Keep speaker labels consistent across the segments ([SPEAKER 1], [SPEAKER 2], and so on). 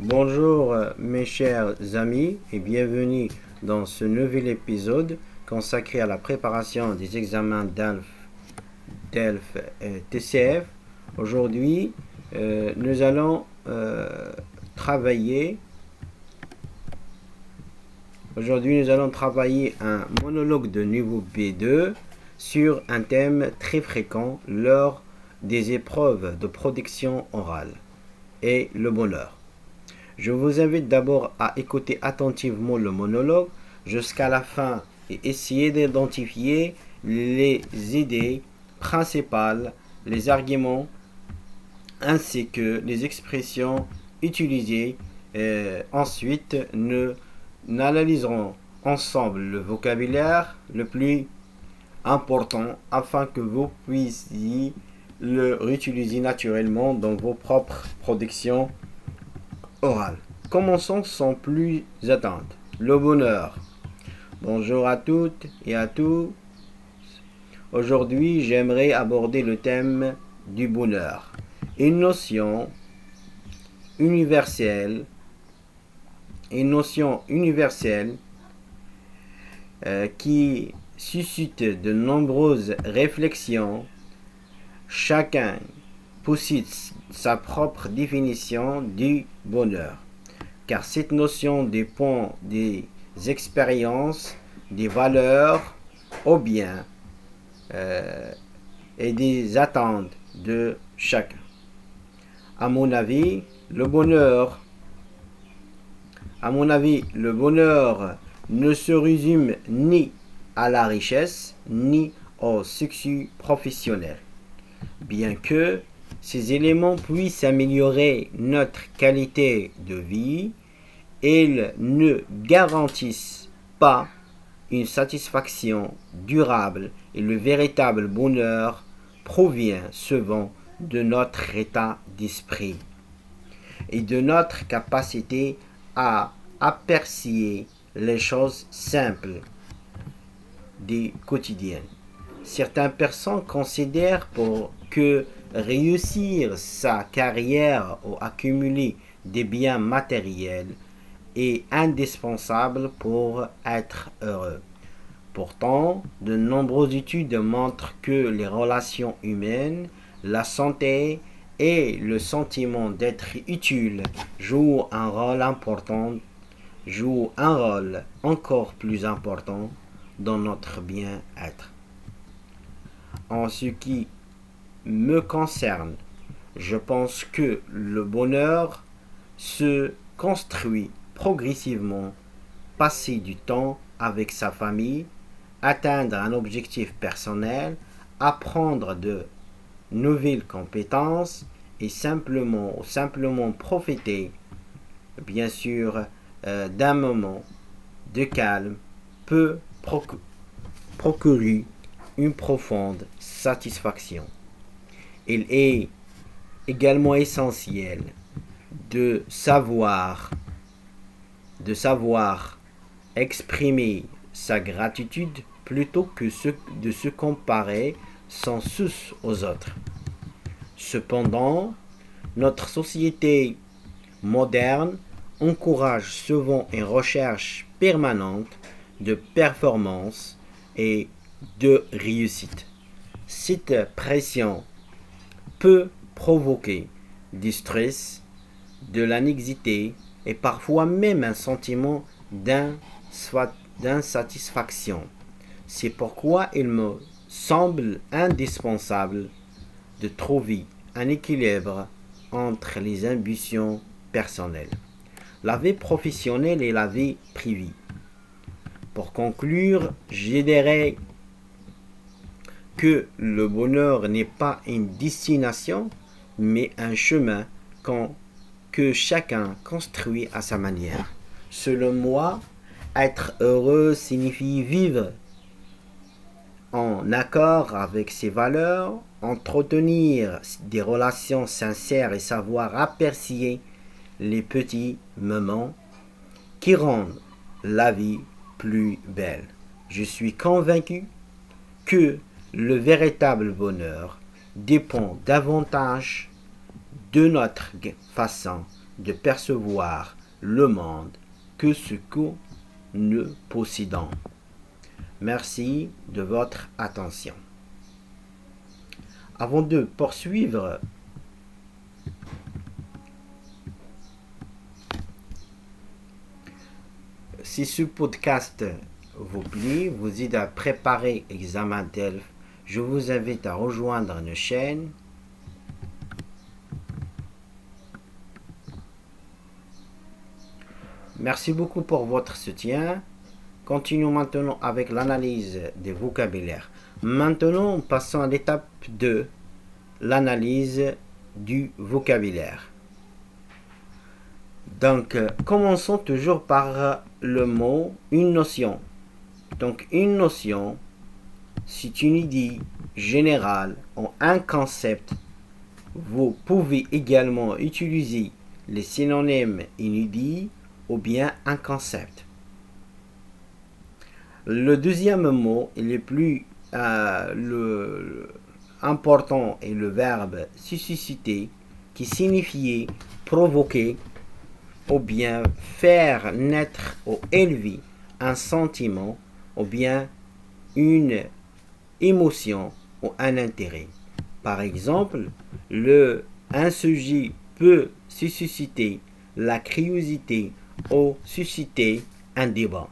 [SPEAKER 1] Bonjour mes chers amis et bienvenue dans ce nouvel épisode consacré à la préparation des examens DELF et TCF. Aujourd'hui, nous allons travailler un monologue de niveau B2 sur un thème très fréquent lors des épreuves de production orale et le bonheur. Je vous invite d'abord à écouter attentivement le monologue jusqu'à la fin et essayer d'identifier les idées principales, les arguments ainsi que les expressions utilisées. Ensuite, nous analyserons ensemble le vocabulaire le plus important afin que vous puissiez le réutiliser naturellement dans vos propres productions orales. Commençons sans plus attendre. Le bonheur. Bonjour à toutes et à tous. Aujourd'hui, j'aimerais aborder le thème du bonheur. Une notion universelle qui suscite de nombreuses réflexions. Chacun possède sa propre définition du bonheur, car cette notion dépend des expériences, des valeurs ou bien et des attentes de chacun. À mon avis, le bonheur ne se résume ni à la richesse ni au succès professionnel. Bien que ces éléments puissent améliorer notre qualité de vie, ils ne garantissent pas une satisfaction durable et le véritable bonheur provient souvent de notre état d'esprit et de notre capacité à apprécier les choses simples du quotidien. Certaines personnes considèrent que réussir sa carrière ou accumuler des biens matériels est indispensable pour être heureux. Pourtant, de nombreuses études montrent que les relations humaines, la santé et le sentiment d'être utile jouent un rôle encore plus important dans notre bien-être. En ce qui me concerne, je pense que le bonheur se construit progressivement, passer du temps avec sa famille, atteindre un objectif personnel, apprendre de nouvelles compétences et simplement profiter, bien sûr, d'un moment de calme peut procurer une profonde satisfaction. Il est également essentiel de savoir exprimer sa gratitude plutôt que de se comparer sans cesse aux autres. Cependant, notre société moderne encourage souvent une recherche permanente de performance et de réussite. Cette pression peut provoquer du stress, de l'anxiété et parfois même un sentiment d'insatisfaction. C'est pourquoi il me semble indispensable de trouver un équilibre entre les ambitions personnelles, la vie professionnelle et la vie privée. Pour conclure, je dirais que le bonheur n'est pas une destination, mais un chemin que chacun construit à sa manière. Selon moi, être heureux signifie vivre en accord avec ses valeurs, entretenir des relations sincères et savoir apprécier les petits moments qui rendent la vie plus belle. Je suis convaincu que le véritable bonheur dépend davantage de notre façon de percevoir le monde que ce que nous possédons. Merci de votre attention. Avant de poursuivre, si ce podcast vous plaît, vous aide à préparer l'examen DELF, je vous invite à rejoindre nos chaînes. Merci beaucoup pour votre soutien. Continuons maintenant avec l'analyse des vocabulaires. Maintenant, passons à l'étape 2, l'analyse du vocabulaire. Donc, commençons toujours par le mot une notion. Donc, une notion, c'est une idée générale ou un concept. Vous pouvez également utiliser les synonymes une idée ou bien un concept. Le deuxième mot, le plus important est le verbe susciter qui signifie provoquer ou bien faire naître ou élever un sentiment ou bien une émotion ou un intérêt. Par exemple, un sujet peut susciter la curiosité ou susciter un débat.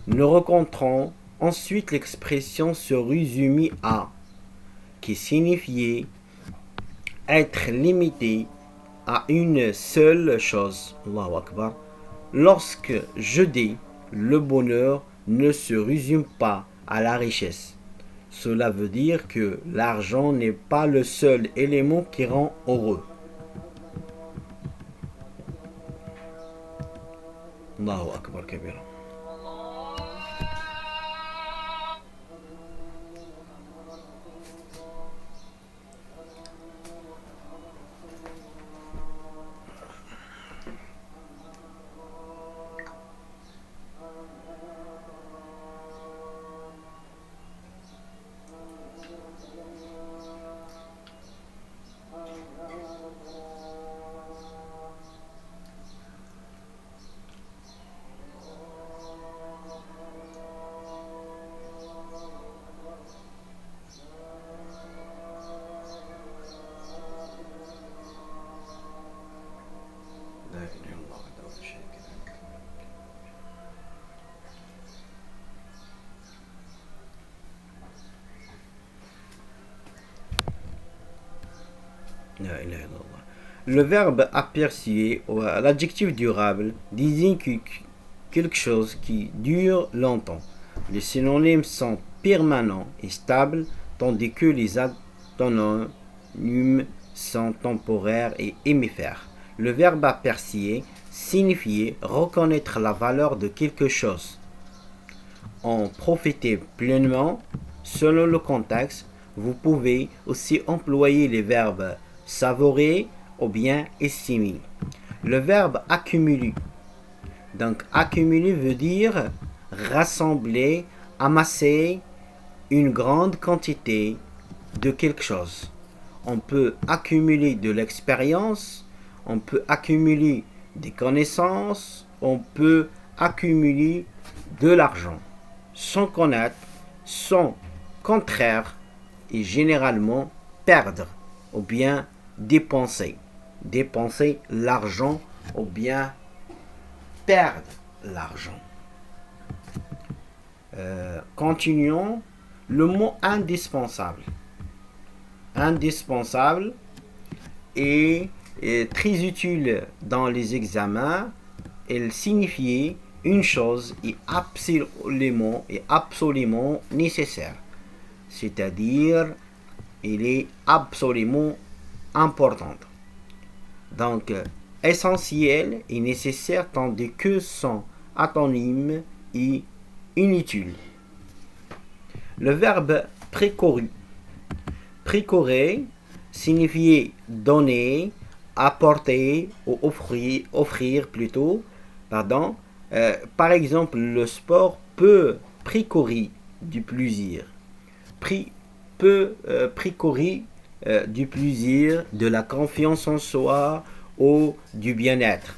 [SPEAKER 1] Nous rencontrons ensuite l'expression se résumer à, qui signifie être limité à une seule chose. Allahu Akbar. Lorsque je dis le bonheur ne se résume pas à la richesse, cela veut dire que l'argent n'est pas le seul élément qui rend heureux. Allahu Akbar kabira. Le verbe apprécier ou l'adjectif durable désigne quelque chose qui dure longtemps. Les synonymes sont permanents et stables, tandis que les antonymes sont temporaires et hémifères. Le verbe apprécier signifie reconnaître la valeur de quelque chose. En profiter pleinement, selon le contexte, vous pouvez aussi employer les verbes savourer ou bien estimer. Le verbe accumuler. Donc accumuler veut dire rassembler, amasser une grande quantité de quelque chose. On peut accumuler de l'expérience, on peut accumuler des connaissances, on peut accumuler de l'argent. Sans connaître, son contraire est généralement perdre ou bien dépenser. Dépenser l'argent ou bien perdre l'argent. Continuons. Le mot indispensable. Indispensable est très utile dans les examens. Elle signifie une chose est absolument nécessaire. C'est-à-dire, il est absolument importante. Donc, essentiel et nécessaire tandis que son antonyme est inutile. Le verbe précouru. Précorer signifie donner, apporter ou offrir plutôt. Par exemple, le sport peut précourir du plaisir. Peut précourir du plaisir, de la confiance en soi ou du bien-être.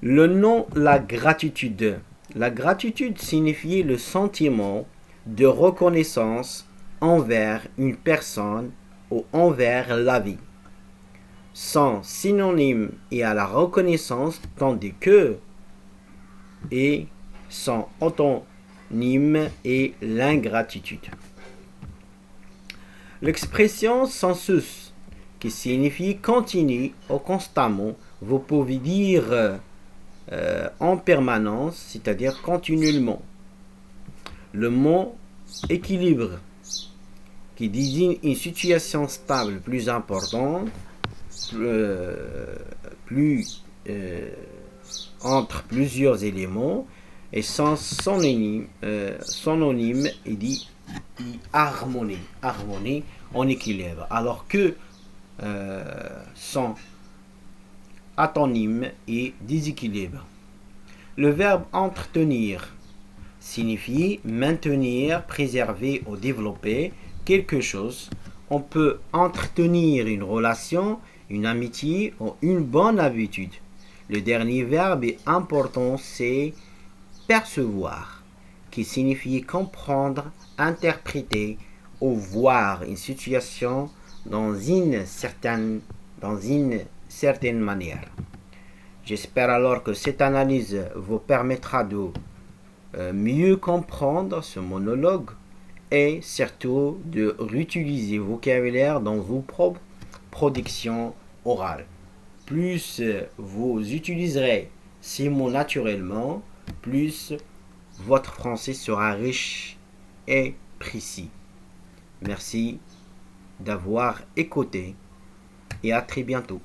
[SPEAKER 1] Le nom la gratitude. La gratitude signifie le sentiment de reconnaissance envers une personne ou envers la vie. Son synonyme est à la reconnaissance tandis que et son antonyme est l'ingratitude. L'expression sans cesse, qui signifie continue ou constamment, vous pouvez dire en permanence, c'est-à-dire continuellement. Le mot équilibre, qui désigne une situation stable plus importante, entre plusieurs éléments, et son synonyme est dit harmonie, harmonie en équilibre, alors que son antonyme est déséquilibre. Le verbe entretenir signifie maintenir, préserver ou développer quelque chose. On peut entretenir une relation, une amitié ou une bonne habitude. Le dernier verbe est important, c'est percevoir, qui signifie comprendre, interpréter ou voir une situation dans une certaine manière. J'espère alors que cette analyse vous permettra de mieux comprendre ce monologue et surtout de réutiliser le vocabulaire dans vos propres productions orales. Plus vous utiliserez ces mots naturellement, plus votre français sera riche et précis. Merci d'avoir écouté et à très bientôt.